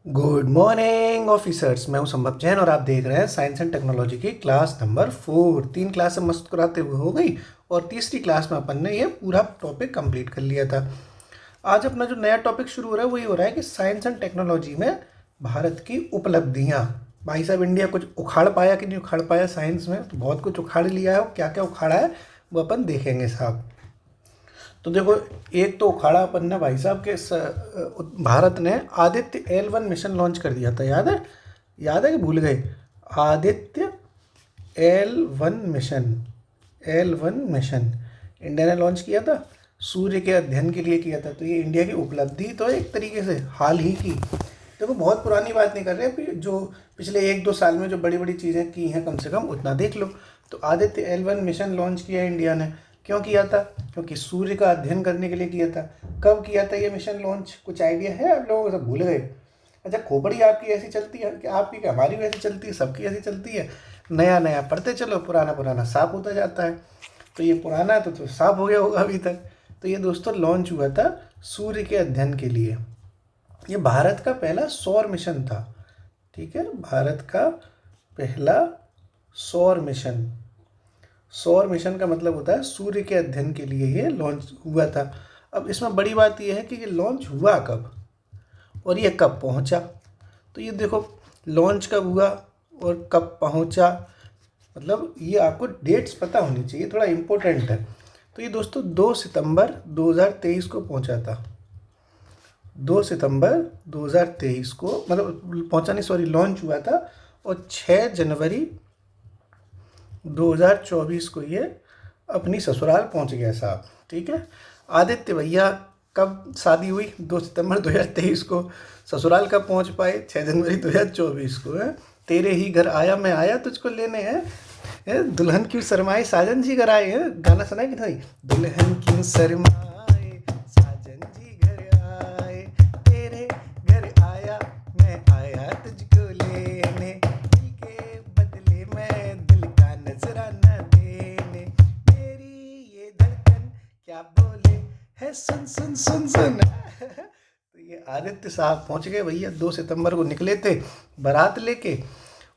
Good morning officers. मैं हूं संभव जैन और आप देख रहे हैं साइंस एंड टेक्नोलॉजी की क्लास नंबर 4। 3 क्लास से मस्त कराते हुए हो गई और तीसरी क्लास में अपन ने ये पूरा टॉपिक कंप्लीट कर लिया था। आज अपना जो नया टॉपिक शुरू हो रहा है वही हो रहा है कि साइंस एंड टेक्नोलॉजी में भारत की उपलब्धियाँ। भाई साहब, इंडिया कुछ उखाड़ पाया कि नहीं उखाड़ पाया साइंस में? तो बहुत कुछ उखाड़ लिया है, और क्या क्या उखाड़ा है वो अपन देखेंगे साहब। तो देखो, एक तो उखाड़ा अपन ने भाई साहब के भारत ने आदित्य L1 मिशन लॉन्च कर दिया था। याद है? याद है कि भूल गए? Aditya L one mission India ने लॉन्च किया था, सूर्य के अध्ययन के लिए किया था। तो ये इंडिया की उपलब्धि तो है एक तरीके से हाल ही की। देखो, बहुत पुरानी बात नहीं कर रहे हैं, जो पिछले 1-2 साल में जो बड़ी बड़ी चीज़ें की हैं कम से कम उतना देख लो। तो आदित्य L1 मिशन लॉन्च किया इंडिया ने। क्यों किया था? क्योंकि सूर्य का अध्ययन करने के लिए किया था। कब किया था ये मिशन लॉन्च? कुछ आइडिया है आप लोगों को? सब भूल गए? अच्छा, खोपड़ी आपकी ऐसी चलती है कि आपकी क्या हमारी वैसी चलती है? सबकी ऐसी चलती है। नया नया पढ़ते चलो, पुराना पुराना साफ होता जाता है। तो ये पुराना है तो साफ हो गया होगा अभी तक। तो ये दोस्तों लॉन्च हुआ था सूर्य के अध्ययन के लिए। ये भारत का पहला सौर मिशन था। ठीक है, भारत का पहला सौर मिशन। सौर मिशन का मतलब होता है सूर्य के अध्ययन के लिए ये लॉन्च हुआ था। अब इसमें बड़ी बात यह है कि ये लॉन्च हुआ कब और ये कब पहुंचा। तो ये देखो, लॉन्च कब हुआ और कब पहुंचा, मतलब ये आपको डेट्स पता होनी चाहिए, थोड़ा इम्पोर्टेंट है। तो ये दोस्तों 2 सितंबर 2023 को पहुंचा था। 2 सितंबर 2023 को, मतलब पहुंचा नहीं, सॉरी, लॉन्च हुआ था। और 6 जनवरी 2024 को ये अपनी ससुराल पहुंच गया साहब। ठीक है, आदित्य भैया कब शादी हुई? 2 सितंबर 2023 को। ससुराल कब पहुंच पाए? 6 जनवरी 2024 को है। तेरे ही घर आया मैं आया तुझको लेने हैं। दुल्हन क्यों शर्माए साजन जी घर आए हैं। गाना सुना है कि नहीं? दुल्हन क्यों शर्माए साजन जी घर आए, तेरे घर आया मैं आया तुझको लेने, दिल के बदले मैं दिल का नजराना देने, मेरी ये धड़कन क्या बोले है, सुन सुन सुन सुन। तो ये आदित्य साहब पहुंच गए भैया। 2 सितंबर को निकले थे बारात लेके,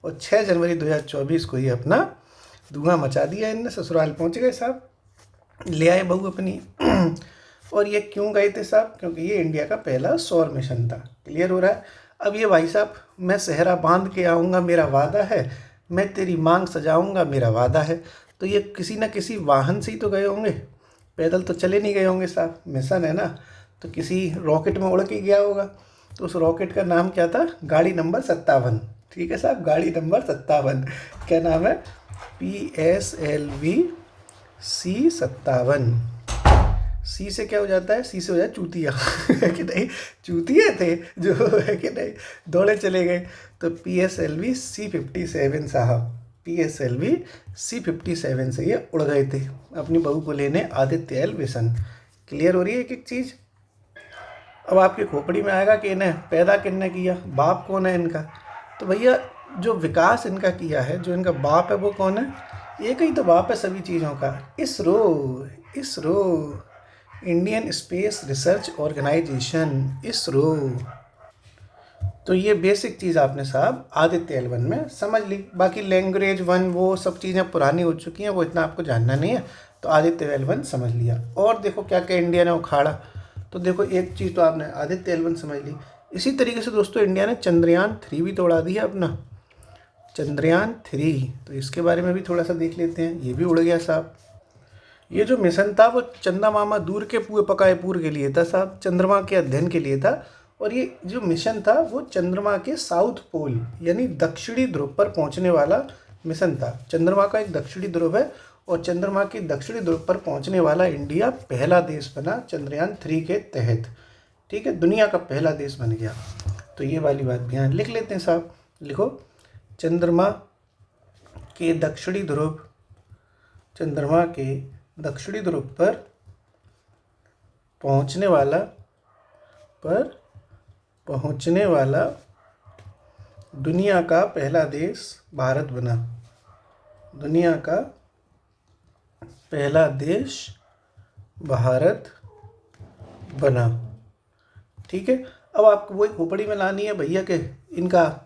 और 6 जनवरी 2024 को ये अपना धुआं मचा दिया इनने, ससुराल पहुंच गए साहब। ले आए बहू अपनी। और ये क्यों गए थे साहब? क्योंकि ये इंडिया का पहला सौर मिशन था। क्लियर हो रहा है? अब ये भाई साहब, मैं सेहरा बांध के आऊँगा मेरा वादा है, मैं तेरी मांग सजाऊँगा मेरा वादा है। तो ये किसी न किसी वाहन से ही तो गए होंगे, पैदल तो चले नहीं गए होंगे साहब, मिशन है ना। तो किसी रॉकेट में उड़ के गया होगा। तो उस रॉकेट का नाम क्या था? गाड़ी नंबर 57। ठीक है साहब, गाड़ी नंबर 57। क्या नाम है? PSLV-C57। सी से क्या हो जाता है? सी से हो जाए चूतिया। है कि नहीं? चूतिया थे जो, है कि नहीं, दौड़े चले गए। तो PSLV-C57 साहब, PSLV-C57 से ये उड़ गए थे अपनी बहू को लेने आदित्य एल मिशन। क्लियर हो रही है एक एक चीज़? अब आपकी खोपड़ी में आएगा कि इन्हें पैदा किसने किया, बाप कौन है इनका। तो भैया, जो विकास इनका किया है, जो इनका बाप है वो कौन है? एक ही तो बाप है सभी चीज़ों का, ISRO. ISRO, Indian Space Research Organisation, ISRO. तो ये बेसिक चीज़ आपने साहब आदित्य L1 में समझ ली। बाकी लैंग्वेज 1 वो सब चीज़ें पुरानी हो चुकी हैं, वो इतना आपको जानना नहीं है। तो आदित्य L1 समझ लिया। और देखो क्या क्या इंडिया ने उखाड़ा। तो देखो, एक चीज़ तो आपने आदित्य L1 समझ ली। इसी तरीके से दोस्तों इंडिया ने चंद्रयान 3 भी तो उड़ा दिया अपना। चंद्रयान 3, तो इसके बारे में भी थोड़ा सा देख लेते हैं। ये भी उड़ गया साहब। ये जो मिशन था वो चंदा मामा दूर के पुए पकाए पूर के लिए था साहब, चंद्रमा के अध्ययन के लिए था। और ये जो मिशन था वो चंद्रमा के साउथ पोल यानी दक्षिणी ध्रुव पर पहुंचने वाला मिशन था। चंद्रमा का एक दक्षिणी ध्रुव है, और चंद्रमा के दक्षिणी ध्रुव पर पहुंचने वाला इंडिया पहला देश बना चंद्रयान 3 के तहत। ठीक है, दुनिया का पहला देश बन गया। तो ये वाली बात भी यहाँ लिख लेते हैं साहब। लिखो, चंद्रमा के दक्षिणी ध्रुव, चंद्रमा के दक्षिणी ध्रुव पर पहुंचने वाला दुनिया का पहला देश भारत बना। दुनिया का पहला देश भारत बना। ठीक है, अब आपको वही खोपड़ी में लानी है भैया के इनका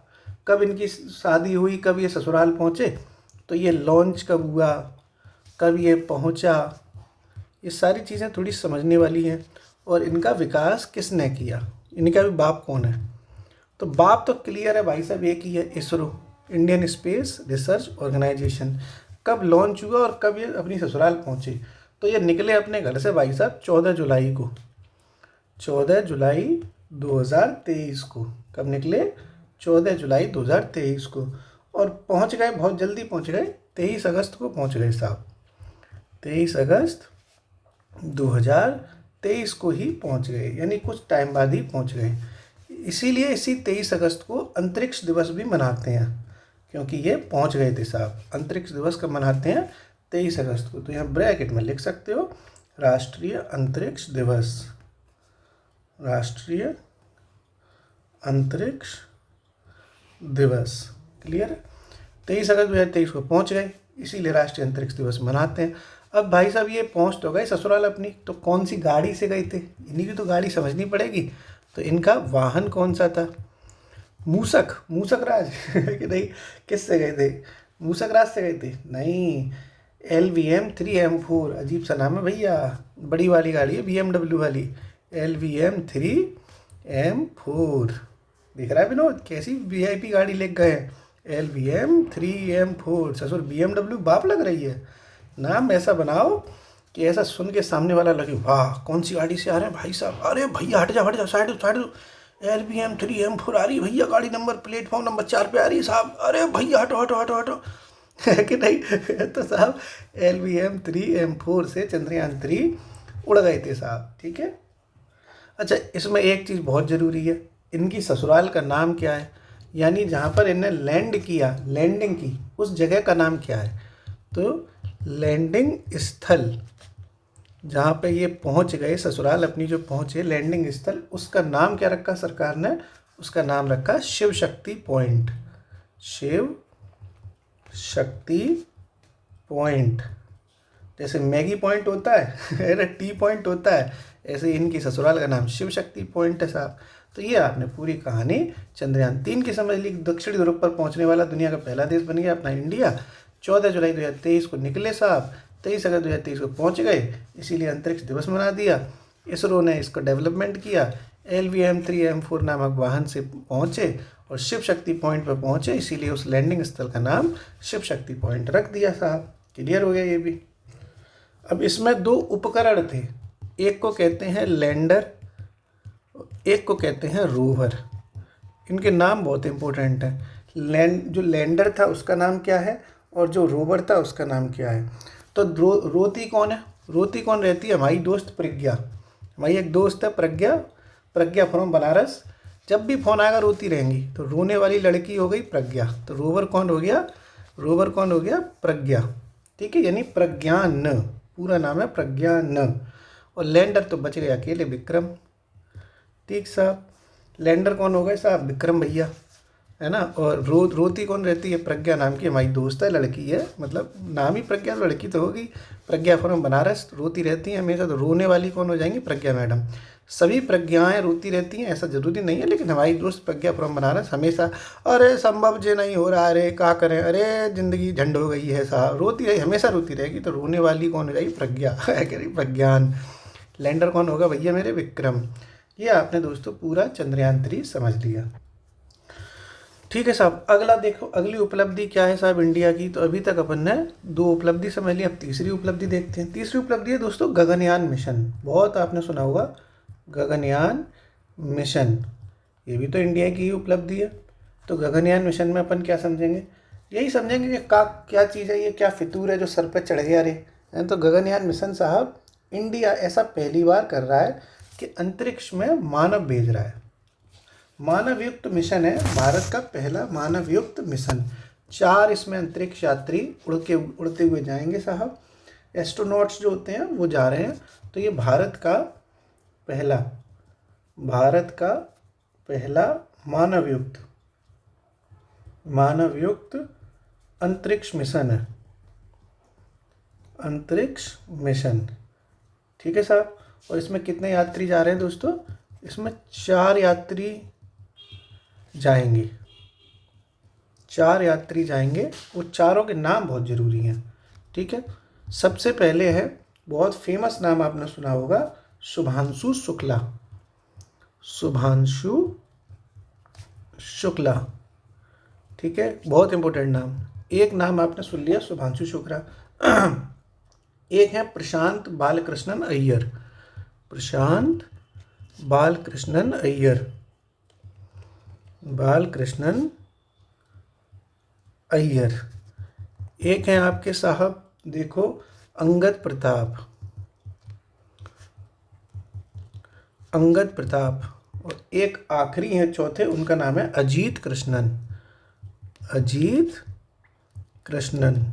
कब इनकी शादी हुई, कब ये ससुराल पहुँचे, तो ये लॉन्च कब हुआ, कब ये पहुँचा, ये सारी चीज़ें थोड़ी समझने वाली हैं। और इनका विकास किसने किया, इनका भी बाप कौन है। तो बाप तो क्लियर है भाई साहब, एक ही है, ISRO, Indian Space Research Organisation. कब लॉन्च हुआ और कब ये अपनी ससुराल पहुँचे, तो ये निकले अपने घर से भाई साहब 14 जुलाई को, 14 जुलाई 2023 को। कब निकले, 14 जुलाई 2023 को। और पहुंच गए, बहुत जल्दी पहुंच गए, 23 अगस्त को पहुंच गए साहब, 23 अगस्त 2023 को ही पहुंच गए, यानी कुछ टाइम बाद ही पहुंच गए। इसीलिए इसी 23 अगस्त को अंतरिक्ष दिवस भी मनाते हैं, क्योंकि ये पहुंच गए थे साहब। अंतरिक्ष दिवस कब मनाते हैं, 23 अगस्त को। तो यहाँ ब्रैकेट में लिख सकते हो राष्ट्रीय अंतरिक्ष दिवस, राष्ट्रीय अंतरिक्ष दिवस। क्लियर है, 23 अगस्त 2023 को पहुंच गए, इसीलिए राष्ट्रीय अंतरिक्ष दिवस मनाते हैं। अब भाई साहब ये पहुंच तो गए ससुराल अपनी, तो कौन सी गाड़ी से गए थे, इन्हीं की तो गाड़ी समझनी पड़ेगी। तो इनका वाहन कौन सा था, मूसक, मूसक राज कि नहीं, किससे गए थे, मूसक राज से गए थे, नहीं, LVM 3M4, अजीब सा नाम है भैया, बड़ी वाली गाड़ी है, BMW वाली, LVM 3M4। देख रहा है विनोद, कैसी VIP गाड़ी ले गए हैं, LVM 3M4। ससुर BMW बाप लग रही है, नाम ऐसा बनाओ कि ऐसा सुन के सामने वाला लगे वाह कौन सी गाड़ी से आ रहे हैं भाई साहब, अरे भैया हट जा साइड साइड, LVM 3M4 आ रही भैया, गाड़ी नंबर प्लेटफॉर्म नंबर 4 पे आ रही साहब, अरे भैया हटो हटो हटो हटो है कि नहीं। तो साहब LVM 3M4 से चंद्रयान 3 उड़ गए थे साहब, ठीक है। अच्छा, इसमें एक चीज़ बहुत ज़रूरी है, इनकी ससुराल का नाम क्या है, यानी जहाँ पर इन्हें लैंड किया, लैंडिंग की, उस जगह का नाम क्या है। तो लैंडिंग स्थल, जहाँ पे ये पहुँच गए ससुराल अपनी, जो पहुँचे लैंडिंग स्थल, उसका नाम क्या रखा सरकार ने, उसका नाम रखा शिव शक्ति पॉइंट, शिव शक्ति पॉइंट। जैसे मैगी पॉइंट होता है अरे टी पॉइंट होता है, ऐसे इनकी ससुराल का नाम शिव शक्ति पॉइंट है साहब। तो ये आपने पूरी कहानी चंद्रयान 3 की समझ ली। दक्षिणी ध्रुव पर पहुंचने वाला दुनिया का पहला देश बन गया अपना इंडिया। 14 जुलाई 2023 को निकले साहब, 23 अगस्त 2023 को पहुंच गए, इसीलिए अंतरिक्ष दिवस मना दिया। इसरो ने इसको डेवलपमेंट किया, LVM 3M4 नामक वाहन से पहुँचे और शिव शक्ति पॉइंट पर पहुँचे, इसीलिए उस लैंडिंग स्थल का नाम शिव शक्ति पॉइंट रख दिया साहब। क्लियर हो गया ये भी। अब इसमें 2 उपकरण थे, एक को कहते हैं लैंडर, एक को कहते हैं रोवर। इनके नाम बहुत इंपॉर्टेंट हैं। जो लैंडर था उसका नाम क्या है और जो रोवर था उसका नाम क्या है। तो रोती कौन है, रोती कौन रहती है, हमारी दोस्त प्रज्ञा, हमारी एक दोस्त है प्रज्ञा, प्रज्ञा फ्रॉम बनारस। जब भी फ़ोन आएगा रोती रहेंगी, तो रोने वाली लड़की हो गई प्रज्ञा। तो रोवर कौन हो गया, रोवर कौन हो गया, प्रज्ञा, ठीक है, यानी प्रज्ञान, पूरा नाम है प्रज्ञान। और लैंडर तो बच गए अकेले विक्रम, ठीक साहब। लैंडर कौन हो गए साहब, विक्रम भैया, है ना। और रोती कौन रहती है, प्रज्ञा नाम की हमारी दोस्त है, लड़की है, मतलब नाम ही प्रज्ञा, तो लड़की तो होगी। प्रज्ञा फ्रॉम बनारस, रोती रहती हैं हमेशा। तो रोने वाली कौन हो जाएंगी, प्रज्ञा मैडम। सभी प्रज्ञाएँ रोती रहती हैं ऐसा ज़रूरी नहीं है, लेकिन हमारी दोस्त प्रज्ञा फ्रॉम बनारस हमेशा अरे संभव जे नहीं हो रहा, अरे क्या करें, अरे ज़िंदगी झंड हो गई है साहब, रोती रही, हमेशा रोती रहेगी। तो रोने वाली कौन हो जाएगी, प्रज्ञा है कह रही, प्रज्ञान। लैंडर कौन होगा भैया मेरे, विक्रम। ये आपने दोस्तों पूरा चंद्रयान 3 समझ लिया, ठीक है साहब। अगला देखो, अगली उपलब्धि क्या है साहब इंडिया की। तो अभी तक अपन ने 2 उपलब्धि समझ ली, अब तीसरी उपलब्धि देखते हैं। तीसरी उपलब्धि है दोस्तों गगनयान मिशन, बहुत आपने सुना होगा गगनयान मिशन, ये भी तो इंडिया की ही उपलब्धि है। तो गगनयान मिशन में अपन क्या समझेंगे, यही समझेंगे कि क्या चीज़ है ये, क्या फितूर है जो सर पे चढ़ गया रे। तो गगनयान मिशन साहब इंडिया ऐसा पहली बार कर रहा है कि अंतरिक्ष में मानव भेज रहा है, मानव युक्त मिशन है, भारत का पहला मानव युक्त मिशन। 4 इसमें अंतरिक्ष यात्री उड़ते हुए जाएंगे साहब, एस्ट्रोनॉट्स जो होते हैं वो जा रहे हैं। तो ये भारत का पहला मानव युक्त अंतरिक्ष मिशन है, अंतरिक्ष मिशन, ठीक है साहब। और इसमें कितने यात्री जा रहे हैं दोस्तों, इसमें 4 यात्री जाएंगे, 4 यात्री जाएंगे। वो चारों के नाम बहुत ज़रूरी हैं, ठीक है। सबसे पहले है, बहुत फेमस नाम आपने सुना होगा, शुभांशु शुक्ला। शुभांशु शुक्ला, ठीक है, बहुत इंपॉर्टेंट नाम। एक नाम आपने सुन लिया, शुभांशु शुक्ला। एक है प्रशांत बालकृष्णन अय्यर। प्रशांत बालकृष्णन अय्यर, बालकृष्णन अय्यर। एक है आपके साहब, देखो, अंगद प्रताप, अंगद प्रताप। और एक आखिरी है चौथे, उनका नाम है अजीत कृष्णन, अजीत कृष्णन,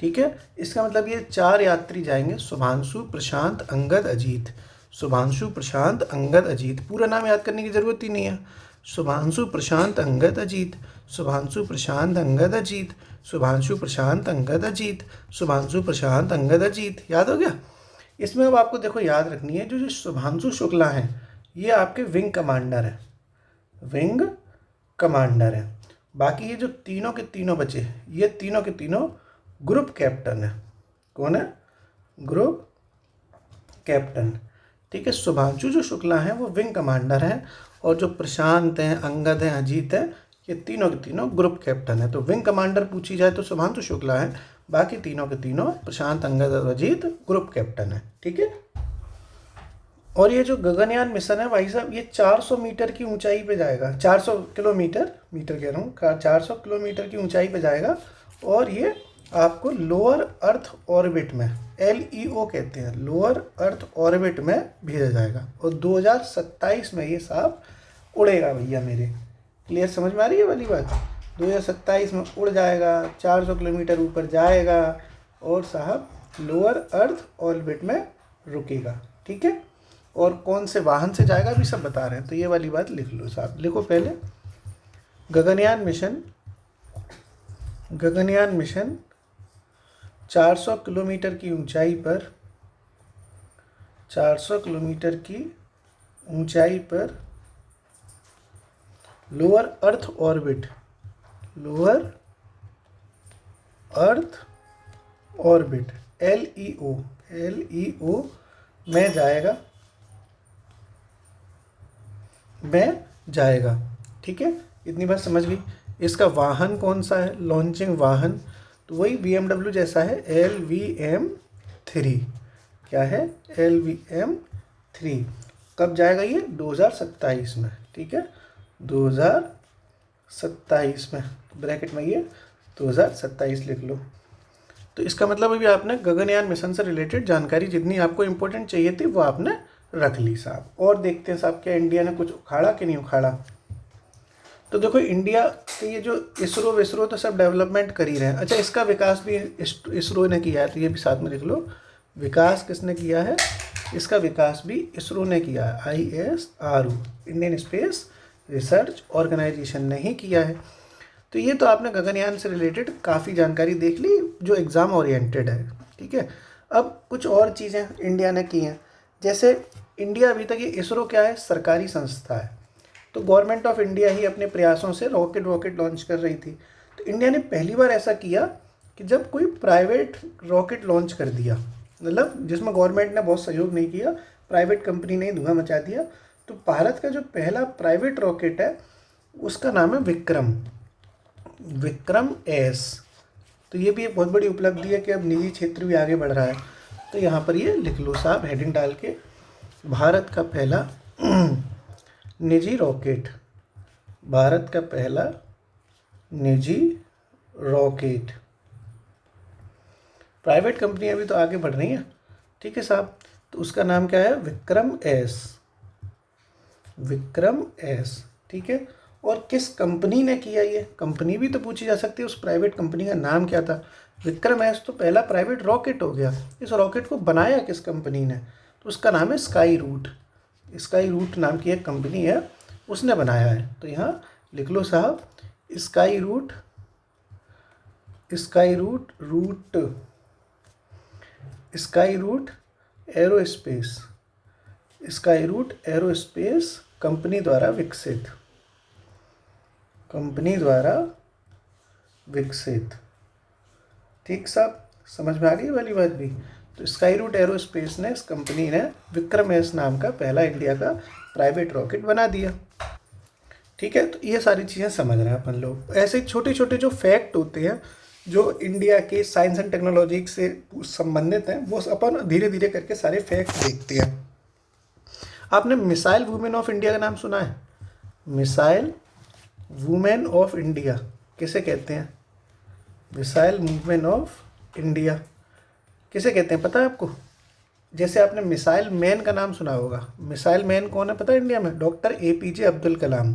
ठीक है। इसका मतलब ये 4 यात्री जाएंगे, शुभांशु, प्रशांत, अंगद, अजीत। शुभांशु, प्रशांत, अंगद, अजीत। पूरा नाम याद करने की ज़रूरत ही नहीं है। शुभांशु, प्रशांत, अंगद, अजीत। शुभांशु, प्रशांत, अंगद, अजीत। शुभांशु, प्रशांत, अंगद, अजीत। शुभांशु, प्रशांत, अंगद, अजीत। याद हो गया। इसमें अब आपको देखो याद रखनी है, जो शुभांशु शुक्ला हैं, ये आपके विंग कमांडर हैं, विंग कमांडर हैं। बाकी ये जो तीनों के तीनों बचे, ये तीनों के तीनों ग्रुप कैप्टन है। कौन है? ग्रुप कैप्टन, ठीक है। शुभांशु जो शुक्ला हैं वो विंग कमांडर हैं, और जो प्रशांत हैं, अंगद हैं, अजीत हैं, ये तीनों के तीनों ग्रुप कैप्टन हैं। तो विंग कमांडर पूछी जाए तो शुभांशु शुक्ला है, बाकी तीनों के तीनों प्रशांत, अंगद और अजीत ग्रुप कैप्टन है, ठीक है। और ये जो गगनयान मिशन है भाई साहब, ये 400 मीटर की ऊंचाई पे जाएगा, 400 किलोमीटर, मीटर कह रहा हूँ, 400 किलोमीटर की ऊंचाई पे जाएगा। और ये आपको लोअर अर्थ ऑर्बिट में, LEO कहते हैं, लोअर अर्थ ऑर्बिट में भेजा जाएगा। और 2027 में ये साहब उड़ेगा भैया मेरे। क्लियर, समझ में आ रही है वाली बात? 2027 में उड़ जाएगा, 400 किलोमीटर ऊपर जाएगा, और साहब लोअर अर्थ ऑर्बिट में रुकेगा, ठीक है। और कौन से वाहन से जाएगा भी सब बता रहे हैं, तो ये वाली बात लिख लो साहब। लिखो पहले, Gaganyaan mission, Gaganyaan mission 400 kilometre की ऊंचाई पर, 400 किलोमीटर की ऊंचाई पर lower earth orbit, lower earth orbit, LEO में जाएगा, में जाएगा, ठीक है। इतनी बात समझ गई। इसका वाहन कौन सा है, लॉन्चिंग वाहन, तो वही BMW जैसा है, LVM-3। क्या है? LVM-3। कब जाएगा ये? 2027 में, ठीक है, 2027 में। ब्रैकेट में ये 2027 लिख लो। तो इसका मतलब अभी आपने गगनयान मिशन से रिलेटेड जानकारी जितनी आपको इम्पोर्टेंट चाहिए थी वो आपने रख ली साहब। और देखते हैं साहब, क्या इंडिया ने कुछ उखाड़ा कि नहीं उखाड़ा। तो देखो, इंडिया के ये जो इसरो तो सब डेवलपमेंट कर ही रहे हैं। अच्छा, इसका विकास भी इसरो ने किया है, तो ये भी साथ में लिख लो। विकास किसने किया है? इसका विकास भी इसरो ने किया है। ISRO, Indian Space Research Organisation ने ही किया है। तो ये तो आपने गगनयान से रिलेटेड काफ़ी जानकारी देख ली जो एग्ज़ाम ओरिएंटेड है, ठीक है। अब कुछ और चीज़ें इंडिया ने की हैं, जैसे इंडिया अभी तक, ये इसरो क्या है? सरकारी संस्था है। तो गवर्नमेंट ऑफ इंडिया ही अपने प्रयासों से रॉकेट लॉन्च कर रही थी। तो इंडिया ने पहली बार ऐसा किया कि जब कोई प्राइवेट रॉकेट लॉन्च कर दिया, मतलब जिसमें गवर्नमेंट ने बहुत सहयोग नहीं किया, प्राइवेट कंपनी ने धुआं मचा दिया। तो भारत का जो पहला प्राइवेट रॉकेट है उसका नाम है विक्रम, विक्रम-S। तो ये भी एक बहुत बड़ी उपलब्धि है कि अब निजी क्षेत्र भी आगे बढ़ रहा है। तो यहाँ पर ये लिख लो साहब, हेडिंग डाल के, भारत का पहला निजी रॉकेट, भारत का पहला निजी रॉकेट। प्राइवेट कंपनियां भी तो आगे बढ़ रही हैं, ठीक है साहब। तो उसका नाम क्या है? विक्रम-S, विक्रम-S, ठीक है। और किस कंपनी ने किया? ये कंपनी भी तो पूछी जा सकती है, उस प्राइवेट कंपनी का नाम क्या था? विक्रम-S तो पहला प्राइवेट रॉकेट हो गया। इस रॉकेट को बनाया किस कंपनी ने? तो उसका नाम है स्काई रूट, स्काई रूट नाम की एक कंपनी है, उसने बनाया है। तो यहाँ लिख लो साहब, Skyroot, Skyroot, Skyroot Aerospace, Skyroot Aerospace company द्वारा विकसित, कंपनी द्वारा विकसित। ठीक साहब, समझ में आ गई वाली बात भी। तो स्काई रूट एरोस्पेस ने, इस कंपनी ने विक्रम एस नाम का पहला इंडिया का प्राइवेट रॉकेट बना दिया। ठीक है, तो ये सारी चीज़ें समझ रहे हैं अपन लोग। ऐसे छोटे छोटे जो फैक्ट होते हैं जो इंडिया के साइंस एंड टेक्नोलॉजी से संबंधित हैं, वो अपन धीरे धीरे करके सारे फैक्ट देखते हैं। आपने मिसाइल वुमेन ऑफ इंडिया का नाम सुना है? मिसाइल वुमेन ऑफ इंडिया किसे कहते हैं? मिसाइल वुमेन ऑफ इंडिया किसे कहते हैं पता है आपको? जैसे आपने मिसाइल मैन का नाम सुना होगा। मिसाइल मैन कौन है पता है इंडिया में? Doctor APJ Abdul Kalam.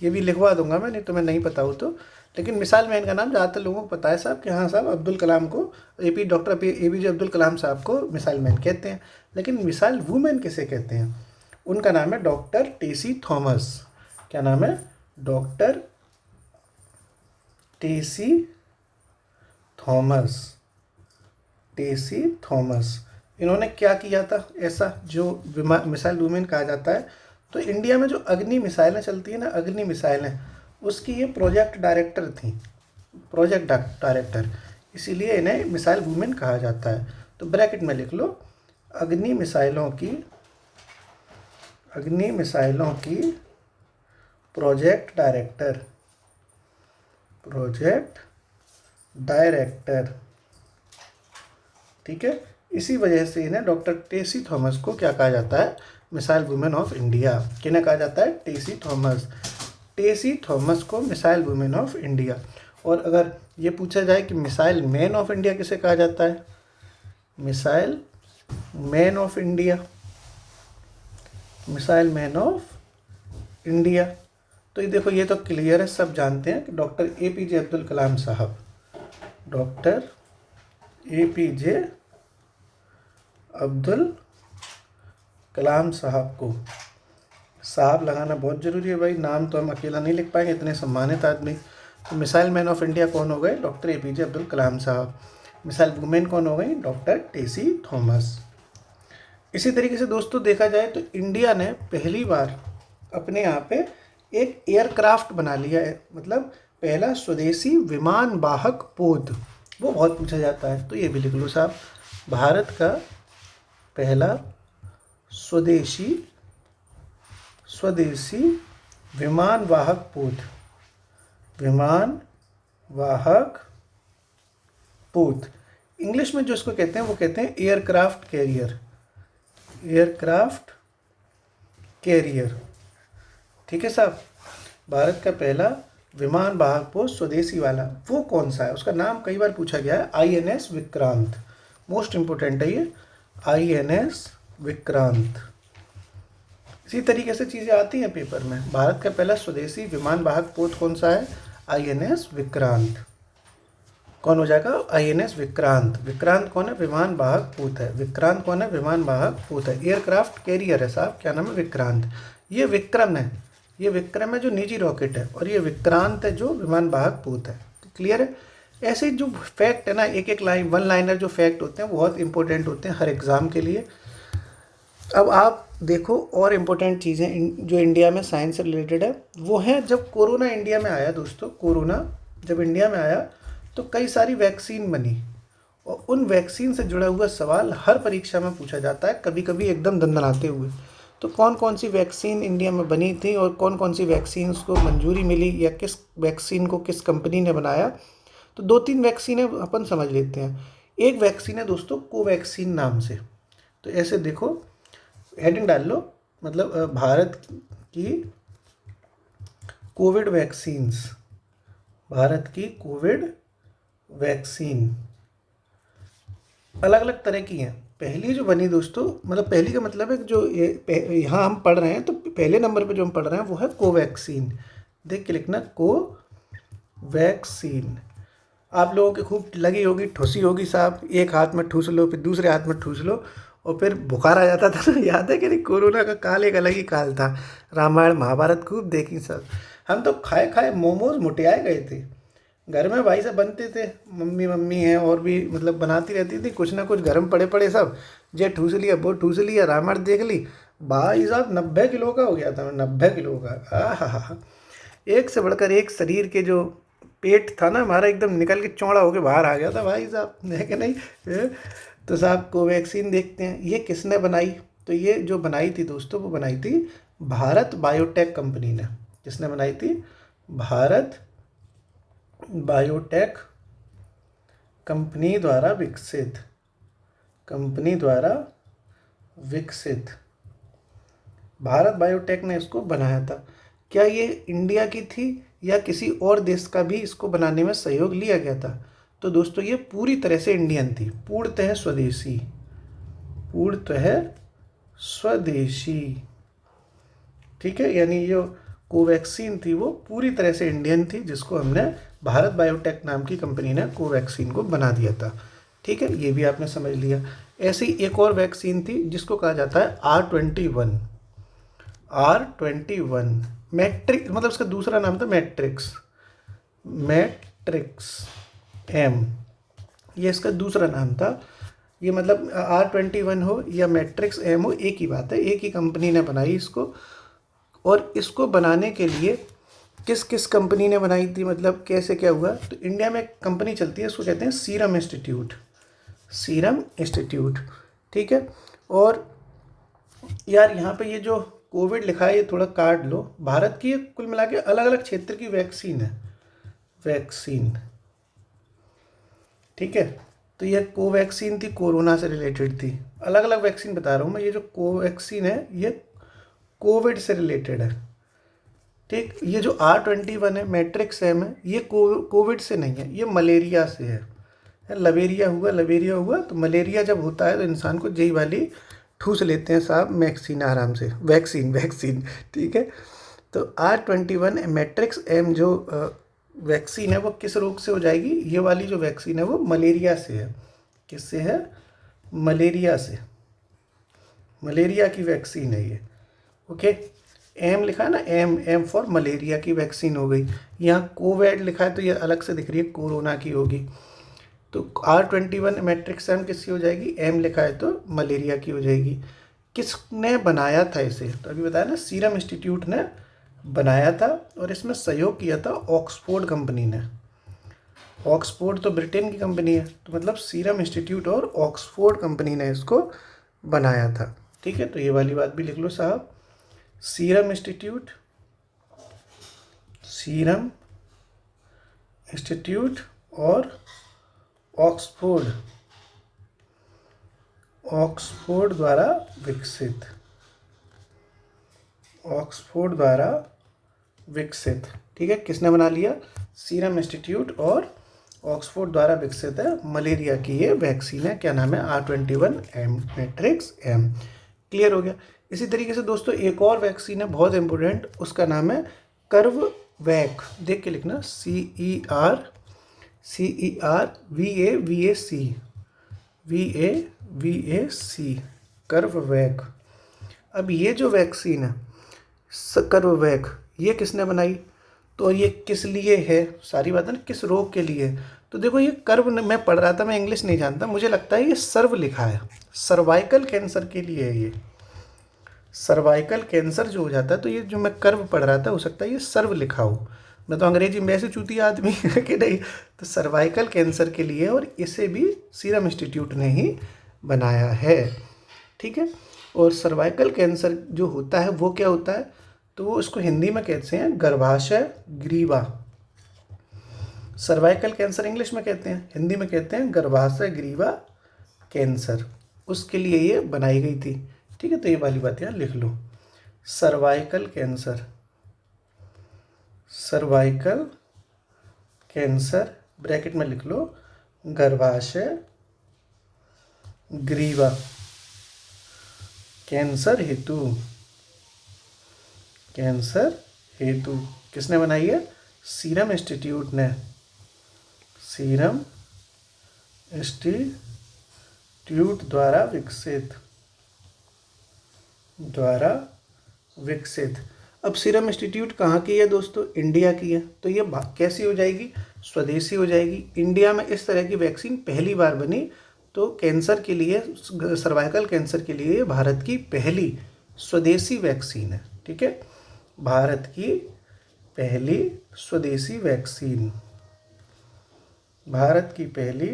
ये भी लिखवा दूंगा मैं, नहीं तो मैं नहीं पता हो तो। लेकिन मिसाइल मैन का नाम ज़्यादातर लोगों को पता है साहब कि हाँ साहब, अब्दुल कलाम को, डॉक्टर APJ अब्दुल कलाम साहब को मिसाइल मैन कहते हैं। लेकिन मिसाइल वुमेन किसे कहते हैं? उनका नाम है डॉक्टर टेसी थॉमस। क्या नाम है? डॉक्टर टेसी थॉमस। टेसी थॉमस। इन्होंने क्या किया था ऐसा जो मिसाइल वुमेन कहा जाता है? तो इंडिया में जो अग्नि मिसाइलें चलती हैं ना, अग्नि मिसाइलें, उसकी ये प्रोजेक्ट डायरेक्टर थी, प्रोजेक्ट डायरेक्टर, इसीलिए इन्हें मिसाइल वुमेन कहा जाता है। तो ब्रैकेट में लिख लो, अग्नि मिसाइलों की प्रोजेक्ट डायरेक्टर। ठीक है, इसी वजह से इन्हें डॉक्टर टेसी थॉमस को क्या कहा जाता है? Missile women of India. किन्हें कहा जाता है? टेसी थॉमस। टेसी थॉमस को मिसाइल वुमेन ऑफ इंडिया। और अगर ये पूछा जाए कि मिसाइल मैन ऑफ इंडिया किसे कहा जाता है? Missile man of India, missile man of India. तो ये देखो, ये तो क्लियर है, सब जानते हैं कि डॉक्टर APJ अब्दुल कलाम साहब, डॉक्टर APJ अब्दुल कलाम साहब को साहब लगाना बहुत ज़रूरी है भाई, नाम तो हम अकेला नहीं लिख पाएंगे, इतने सम्मानित आदमी। तो मिसाइल मैन ऑफ इंडिया कौन हो गए? डॉक्टर APJ अब्दुल कलाम साहब। मिसाइल वुमेन कौन हो गई? डॉक्टर टेसी थॉमस। इसी तरीके से दोस्तों देखा जाए तो इंडिया ने पहली बार अपने यहाँ पे एक एयरक्राफ्ट बना लिया है, मतलब पहला स्वदेशी विमान वाहक पोत। वो बहुत पूछा जाता है, तो ये भी लिख लो साहब, भारत का पहला स्वदेशी विमान वाहक पोत, विमान वाहक पोत। इंग्लिश में जो इसको कहते हैं वो कहते हैं एयरक्राफ्ट कैरियर, एयरक्राफ्ट कैरियर। ठीक है साहब, भारत का पहला विमान वाहक पोत स्वदेशी वाला, वो कौन सा है? उसका नाम कई बार पूछा गया है, INS विक्रांत। मोस्ट इंपोर्टेंट है ये, INS विक्रांत। इसी तरीके से चीज़ें आती हैं पेपर में। भारत का पहला स्वदेशी विमान वाहक पोत कौन सा है? INS विक्रांत। कौन हो जाएगा? INS विक्रांत। विक्रांत कौन है? विमान वाहक पोत है। विक्रांत कौन है? विमान वाहक पोत है। एयरक्राफ्ट कैरियर है साहब, क्या नाम है? विक्रांत। ये विक्रम है, ये विक्रम है जो निजी रॉकेट है, और ये विक्रांत है जो विमान वाहक पोत है। क्लियर है? ऐसे जो फैक्ट है ना, एक एक लाइन, वन लाइनर जो फैक्ट होते हैं वो बहुत इंपॉर्टेंट होते हैं हर एग्ज़ाम के लिए। अब आप देखो और इम्पोर्टेंट चीज़ें जो इंडिया में साइंस से रिलेटेड है, वो है जब कोरोना इंडिया में आया दोस्तों, कोरोना जब इंडिया में आया तो कई सारी वैक्सीन बनी, और उन वैक्सीन से जुड़ा हुआ सवाल हर परीक्षा में पूछा जाता है, कभी कभी एकदम दंदनाते हुए। तो कौन कौन सी वैक्सीन इंडिया में बनी थी और कौन कौन सी वैक्सीन को मंजूरी मिली, या किस वैक्सीन को किस कंपनी ने बनाया? तो 2-3 वैक्सीनें अपन समझ लेते हैं। एक वैक्सीन है दोस्तों कोवैक्सीन नाम से। तो ऐसे देखो, हेडिंग डाल लो, मतलब भारत की कोविड वैक्सीन्स, भारत की कोविड वैक्सीन अलग अलग तरह की हैं। पहली जो बनी दोस्तों, मतलब पहली का मतलब है जो यहाँ हम पढ़ रहे हैं, तो पहले नंबर पे जो हम पढ़ रहे हैं वो है कोवैक्सीन। देख के लिखना, कोवैक्सीन। आप लोगों की खूब लगी होगी, ठुसी होगी साहब, एक हाथ में ठूस लो, फिर दूसरे हाथ में ठूस लो, और फिर बुखार आ जाता था। याद है कि नहीं? कोरोना का काल एक अलग ही काल था। रामायण महाभारत खूब देखी सब। हम तो खाए खाए मोमोज मुटियाए गए थे। घर में भाई सब बनते थे, मम्मी हैं और भी मतलब बनाती रहती थी, कुछ ना कुछ गर्म पड़े सब, जे ठूस लिया वो ठूस लिया, रामायण देख ली, भाई साहब 90 किलो का हो गया था मैं, 90 किलो का। हा। एक से बढ़कर एक शरीर के जो पेट था ना हमारा एकदम निकल के चौड़ा होके बाहर आ गया था भाई साहब, है कि नहीं। ए, तो साहब कोवैक्सीन देखते हैं ये किसने बनाई। तो ये जो बनाई थी दोस्तों, वो बनाई थी भारत बायोटेक कंपनी ने। किसने बनाई थी? भारत बायोटेक कंपनी द्वारा विकसित, कंपनी द्वारा विकसित भारत बायोटेक ने इसको बनाया था। क्या ये इंडिया की थी या किसी और देश का भी इसको बनाने में सहयोग लिया गया था? तो दोस्तों ये पूरी तरह से इंडियन थी, पूर्णतः स्वदेशी, पूर्णतः स्वदेशी। ठीक है, यानी ये कोवैक्सीन थी वो पूरी तरह से इंडियन थी, जिसको हमने भारत बायोटेक नाम की कंपनी ने कोवैक्सीन को बना दिया था। ठीक है, ये भी आपने समझ लिया। ऐसी एक और वैक्सीन थी जिसको कहा जाता है R21। R21 मैट्रिक्स, मतलब इसका दूसरा नाम था मैट्रिक्स, मैट्रिक्स एम, ये इसका दूसरा नाम था। ये मतलब R21 हो या मैट्रिक्स एम हो, एक ही बात है, एक ही कंपनी ने बनाई इसको। और इसको बनाने के लिए किस किस कंपनी ने बनाई थी, मतलब कैसे क्या हुआ? तो इंडिया में एक कंपनी चलती है, उसको कहते हैं सीरम इंस्टीट्यूट, सीरम इंस्टीट्यूट। ठीक है, और यार यहाँ पे ये जो कोविड लिखा है ये थोड़ा काट लो। भारत की कुल मिला के अलग अलग क्षेत्र की वैक्सीन है, वैक्सीन। ठीक है, तो ये कोवैक्सीन थी, कोरोना से रिलेटेड थी। अलग अलग वैक्सीन बता रहा हूँ मैं। ये जो कोवैक्सीन है ये कोविड से रिलेटेड है। ठीक, ये जो R21 है, मैट्रिक्स एम है, ये कोविड से नहीं है, ये मलेरिया से है। लवेरिया हुआ, लवेरिया हुआ तो मलेरिया जब होता है तो इंसान को यही वाली ठूस लेते हैं साहब वैक्सीन आराम से, वैक्सीन वैक्सीन। ठीक है, तो R21 मैट्रिक्स एम जो वैक्सीन है वो किस रोग से हो जाएगी? ये वाली जो वैक्सीन है वो मलेरिया से है। किससे है? मलेरिया से, मलेरिया की वैक्सीन है ये। ओके, एम लिखा है ना, एम, एम फॉर मलेरिया की वैक्सीन हो गई। यहाँ कोविड लिखा है तो ये अलग से दिख रही है, कोरोना की होगी। तो R21 मैट्रिक्स एम किसकी हो जाएगी? एम लिखा है तो मलेरिया की हो जाएगी। किसने बनाया था इसे? तो अभी बताया ना, सीरम इंस्टीट्यूट ने बनाया था, और इसमें सहयोग किया था ऑक्सफोर्ड कंपनी ने। ऑक्सफोर्ड तो ब्रिटेन की कंपनी है, तो मतलब सीरम इंस्टीट्यूट और ऑक्सफोर्ड कंपनी ने इसको बनाया था। ठीक है, तो ये वाली बात भी लिख लो साहब, सीरम इंस्टीट्यूट, सीरम इंस्टीट्यूट और ऑक्सफोर्ड, ऑक्सफोर्ड द्वारा विकसित, ऑक्सफोर्ड द्वारा विकसित। ठीक है, किसने बना लिया? सीरम इंस्टीट्यूट और ऑक्सफोर्ड द्वारा विकसित है, मलेरिया की ये वैक्सीन है। क्या नाम है? R21 M, matrix M. Clear हो गया। इसी तरीके से दोस्तों एक और वैक्सीन है बहुत इंपॉर्टेंट, उसका नाम है कर्ववैक। देख के लिखना, CERVAVAC, कर्ववैक। अब ये जो वैक्सीन है कर्ववैक, ये किसने बनाई? तो ये किस लिए है? सारी बात है ना, किस रोग के लिए? तो देखो ये कर्व मैं पढ़ रहा था, मैं इंग्लिश नहीं जानता, मुझे लगता है ये सर्व लिखा है, सर्वाइकल कैंसर के लिए है ये। सर्वाइकल कैंसर जो हो जाता है, तो ये जो मैं कर्व पढ़ रहा था हो सकता है ये सर्व लिखा हो। मैं तो अंग्रेजी में ऐसे चूतिया आदमी है कि नहीं। तो सर्वाइकल कैंसर के लिए, और इसे भी सीरम इंस्टीट्यूट ने ही बनाया है। ठीक है, और सर्वाइकल कैंसर जो होता है वो क्या होता है? तो वो इसको हिंदी में कहते हैं गर्भाशय ग्रीवा। सर्वाइकल कैंसर इंग्लिश में कहते हैं, हिंदी में कहते हैं गर्भाशय ग्रीवा कैंसर। उसके लिए ये बनाई गई थी। ठीक है, तो ये वाली बात यहाँ लिख लो, cervical cancer, cervical cancer bracket में लिख लो गर्भाशय ग्रीवा कैंसर हेतु, कैंसर हेतु किसने बनाई है? सीरम इंस्टीट्यूट ने, सीरम इंस्टीट्यूट द्वारा विकसित, द्वारा विकसित। अब सीरम इंस्टीट्यूट कहाँ की है दोस्तों? इंडिया की है। तो ये कैसी हो जाएगी? स्वदेशी हो जाएगी। इंडिया में इस तरह की वैक्सीन पहली बार बनी, तो कैंसर के लिए, सर्वाइकल कैंसर के लिए भारत की पहली स्वदेशी वैक्सीन है। ठीक है, भारत की पहली स्वदेशी वैक्सीन, भारत की पहली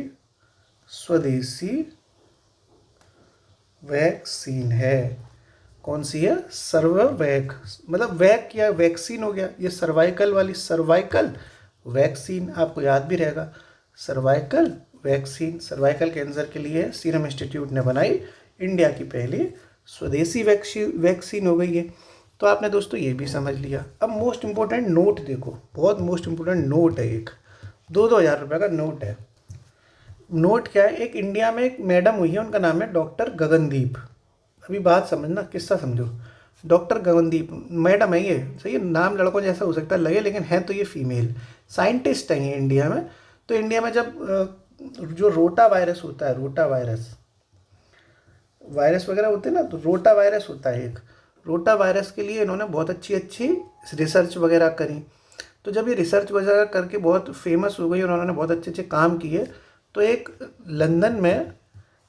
स्वदेशी वैक्सीन है। कौन सी है? सर्ववैक, मतलब वैक या वैक्सीन हो गया, ये सर्वाइकल वाली, सर्वाइकल वैक्सीन आपको याद भी रहेगा। सर्वाइकल वैक्सीन, सर्वाइकल कैंसर के लिए सीरम इंस्टीट्यूट ने बनाई, इंडिया की पहली स्वदेशी वैक्सीन हो गई है। तो आपने दोस्तों ये भी समझ लिया। अब मोस्ट इम्पोर्टेंट नोट देखो, बहुत मोस्ट इम्पोर्टेंट नोट है, एक 2,000 रुपये का नोट है। नोट क्या है? एक इंडिया में एक मैडम हुई है, उनका नाम है डॉक्टर गगनदीप। अभी बात समझना, किस्सा समझो। डॉक्टर गगनदीप मैडम है ये, सही है, नाम लड़कों जैसा हो सकता है लगे, लेकिन है तो ये फीमेल साइंटिस्ट है ये इंडिया में। तो इंडिया में जब जो रोटा वायरस होता है, रोटा वायरस वगैरह होते हैं ना, तो रोटा वायरस होता है एक, रोटा वायरस के लिए इन्होंने बहुत अच्छी अच्छी रिसर्च वगैरह करी। तो जब ये रिसर्च वगैरह करके बहुत फेमस हो गई और उन्होंने बहुत अच्छे अच्छे काम किए, तो एक लंदन में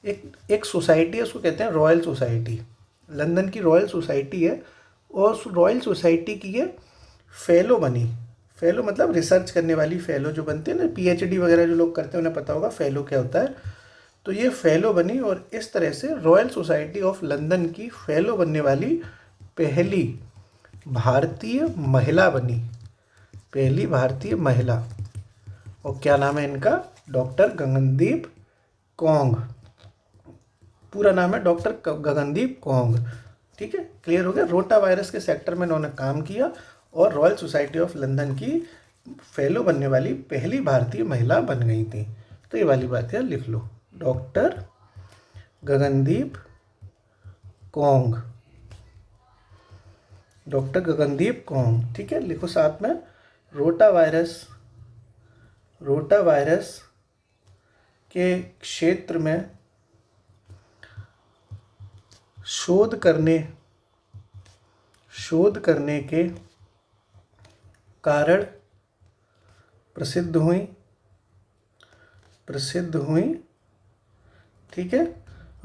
एक सोसाइटी है, उसको कहते हैं रॉयल सोसाइटी, लंदन की रॉयल सोसाइटी है। और उस रॉयल सोसाइटी की ये फेलो बनी। फेलो मतलब रिसर्च करने वाली, फेलो जो बनते हैं ना, पीएचडी वगैरह जो लोग करते हैं उन्हें पता होगा फेलो क्या होता है। तो ये फेलो बनी और इस तरह से रॉयल सोसाइटी ऑफ लंदन की फेलो बनने वाली पहली भारतीय महिला बनी, पहली भारतीय महिला। और क्या नाम है इनका? डॉक्टर गगनदीप कौंग, पूरा नाम है डॉक्टर गगनदीप कौंग। ठीक है, क्लियर हो गया। रोटा वायरस के सेक्टर में इन्होंने काम किया और रॉयल सोसाइटी ऑफ लंदन की फेलो बनने वाली पहली भारतीय महिला बन गई थी। तो ये वाली बात यार लिख लो, doctor Gagandeep Kong, doctor Gagandeep Kong. ठीक है, लिखो साथ में, रोटा वायरस के क्षेत्र में शोध करने के कारण प्रसिद्ध हुई। ठीक है,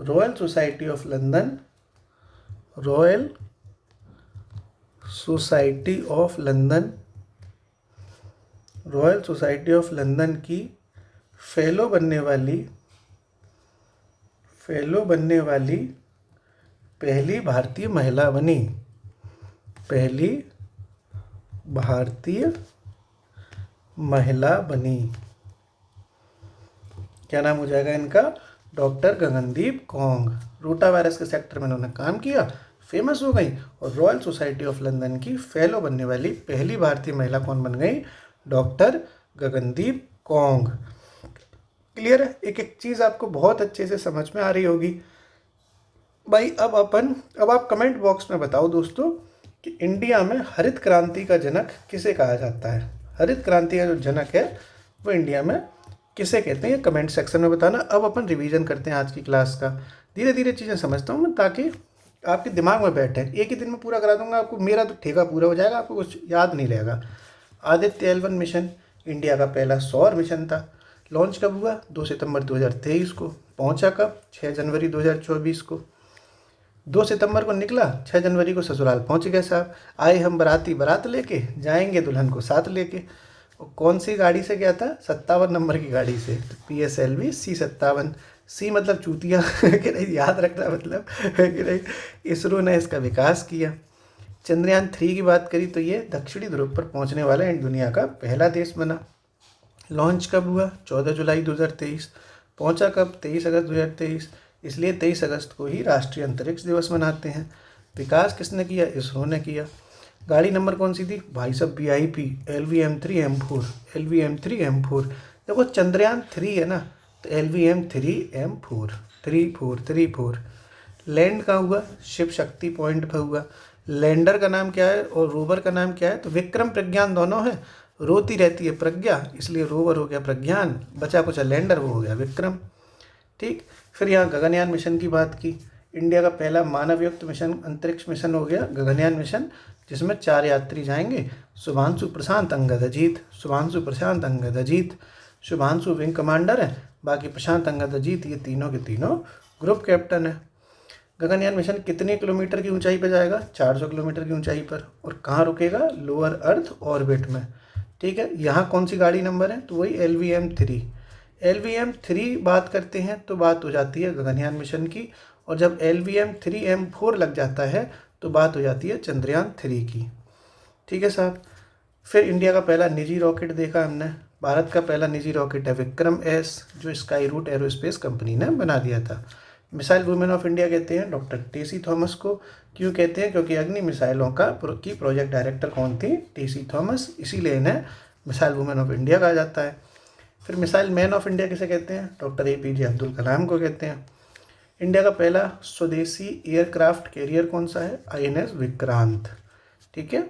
रॉयल सोसाइटी ऑफ लंदन की फेलो बनने वाली पहली भारतीय महिला बनी, पहली भारतीय महिला बनी। क्या नाम हो जाएगा इनका? Doctor Gagandeep Kong. Rota virus के सेक्टर में उन्होंने काम किया, फेमस हो गई और रॉयल सोसाइटी ऑफ लंदन की फेलो बनने वाली पहली भारतीय महिला कौन बन गई? Doctor Gagandeep Kong. क्लियर है? एक एक चीज़ आपको बहुत अच्छे से समझ में आ रही होगी भाई। अब आप कमेंट बॉक्स में बताओ दोस्तों कि इंडिया में हरित क्रांति का जनक किसे कहा जाता है? हरित क्रांति का जो जनक है वो इंडिया में किसे कहते हैं, ये कमेंट सेक्शन में बताना। अब अपन रिवीजन करते हैं आज की क्लास का। धीरे धीरे चीज़ें समझता हूँ मैं ताकि आपके दिमाग में बैठे। एक ही दिन में पूरा करा दूंगा आपको, मेरा तो ठेका पूरा हो जाएगा, आपको कुछ याद नहीं रहेगा। आदित्य L1 मिशन इंडिया का पहला सौर मिशन था। लॉन्च कब हुआ? 2 सितंबर 2023 को। पहुंचा कब? 6 जनवरी 2024 को। 2 सितंबर को निकला, 6 जनवरी को ससुराल पहुंच गए साहब। आए हम बाराती, बारात लेके जाएंगे दुल्हन को साथ लेके। और कौन सी गाड़ी से गया था? 57 नंबर की गाड़ी से, PSLV C57। सी मतलब चूतिया कि नहीं, याद रखना मतलब कि नहीं। इसरो ने इसका विकास किया। चंद्रयान 3 की बात करी तो ये दक्षिणी ध्रुव पर पहुंचने वाला दुनिया का पहला देश बना। लॉन्च कब हुआ? 14 जुलाई 2023। पहुंचा कब? 23 अगस्त 2023। इसलिए 23 अगस्त को ही राष्ट्रीय अंतरिक्ष दिवस मनाते हैं। विकास किसने किया? इसरो ने किया। गाड़ी नंबर कौन सी थी भाई सब? VIP LVM3M4। देखो चंद्रयान 3 है ना, तो LVM3M4 34। लैंड कहाँ हुआ? शिव शक्ति पॉइंट पर हुआ। लैंडर का नाम क्या है और रोवर का नाम क्या है? तो विक्रम प्रज्ञान दोनों है। रोती रहती है प्रज्ञा, इसलिए रोवर हो गया प्रज्ञान, बचा कुछ लैंडर, वो हो गया विक्रम। ठीक, फिर यहाँ गगनयान मिशन की बात की। इंडिया का पहला मानवयुक्त मिशन, अंतरिक्ष मिशन हो गया गगनयान मिशन, जिसमें 4 यात्री जाएंगे। शुभांशु प्रशांत अंगद अजीत। शुभांशु विंग कमांडर है, बाकी प्रशांत अंगद अजीत ये तीनों के तीनों ग्रुप कैप्टन है। गगनयान मिशन कितने किलोमीटर की ऊंचाई पर जाएगा? 400 किलोमीटर की ऊंचाई पर। और कहाँ रुकेगा? लोअर अर्थ ऑर्बिट में। ठीक है, यहाँ कौन सी गाड़ी नंबर है? तो वही LVM-3। LVM-3 बात करते हैं तो बात हो जाती है गगनयान मिशन की, और जब LVM-3M4 लग जाता है तो बात हो जाती है चंद्रयान-3 की। ठीक है साहब। फिर इंडिया का पहला निजी रॉकेट देखा हमने। भारत का पहला निजी रॉकेट है विक्रम-S, जो स्काई रूट एरोस्पेस कंपनी ने बना दिया था। मिसाइल वुमेन ऑफ इंडिया कहते हैं डॉक्टर टेसी थॉमस को। क्यों कहते हैं? क्योंकि अग्नि मिसाइलों की प्रोजेक्ट डायरेक्टर कौन थी? टेसी थॉमस, इसीलिए इन्हें मिसाइल वुमेन ऑफ इंडिया कहा जाता है। फिर मिसाइल मैन ऑफ इंडिया किसे कहते हैं? डॉक्टर APJ अब्दुल कलाम को कहते हैं। इंडिया का पहला स्वदेशी एयरक्राफ्ट कैरियर कौन सा है? INS विक्रांत। ठीक है।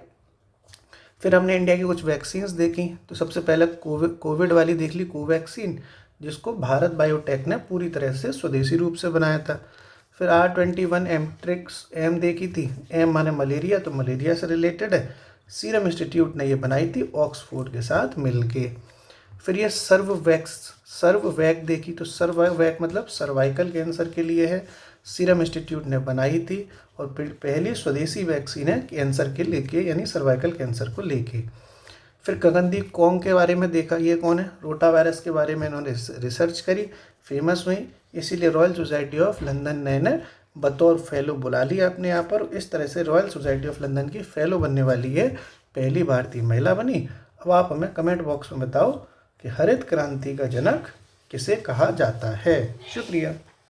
फिर हमने इंडिया की कुछ वैक्सीन्स देखी। तो सबसे पहले कोविड वाली देख ली, कोवैक्सीन, जिसको भारत बायोटेक ने पूरी तरह से स्वदेशी रूप से बनाया था। फिर R21 एमट्रिक्स एम देखी थी। एम माने मलेरिया, तो मलेरिया से रिलेटेड है। सीरम इंस्टीट्यूट ने ये बनाई थी ऑक्सफोर्ड के साथ मिलके। फिर ये सर्ववैक देखी। तो सर्ववैक मतलब सर्वाइकल कैंसर के लिए है, सीरम इंस्टीट्यूट ने बनाई थी, और पहली स्वदेशी वैक्सीन है कैंसर के लेके, यानी सर्वाइकल कैंसर को लेके। फिर गगनदीप कौंग के बारे में देखा। ये कौन है? रोटा वायरस के बारे में इन्होंने रिसर्च करी, फेमस हुई, इसीलिए रॉयल सोसाइटी ऑफ लंदन ने इन्हें बतौर फेलो बुला लिया अपने यहाँ पर। इस तरह से रॉयल सोसाइटी ऑफ लंदन की फेलो बनने वाली है पहली भारतीय महिला बनी। अब आप हमें कमेंट बॉक्स में बताओ कि हरित क्रांति का जनक किसे कहा जाता है। शुक्रिया।